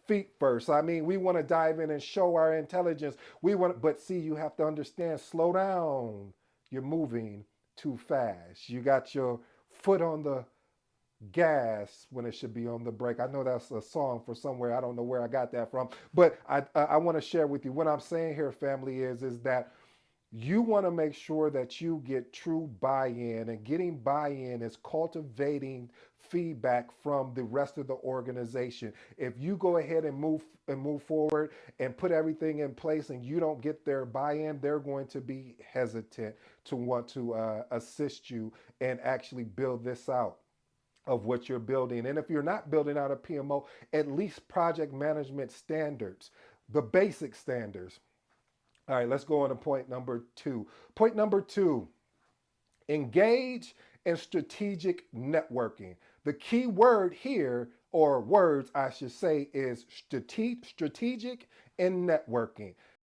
feet first. I mean, we want to dive in and show our intelligence. But see, you have to understand, slow down. You're moving too fast. You got your foot on the gas when it should be on the brake. I know that's a song for somewhere. I don't know where I got that from, but I want to share with you what I'm saying here, family, is that you want to make sure that you get true buy-in, and getting buy-in is cultivating feedback from the rest of the organization. If you go ahead and move forward and put everything in place and you don't get their buy-in, they're going to be hesitant to want to assist you and actually build this out of what you're building. And if you're not building out a PMO, at least project management standards, the basic standards. All right, let's go on to point number two. Point number two, engage in strategic networking. The key word here, or words I should say, is strategic and networking.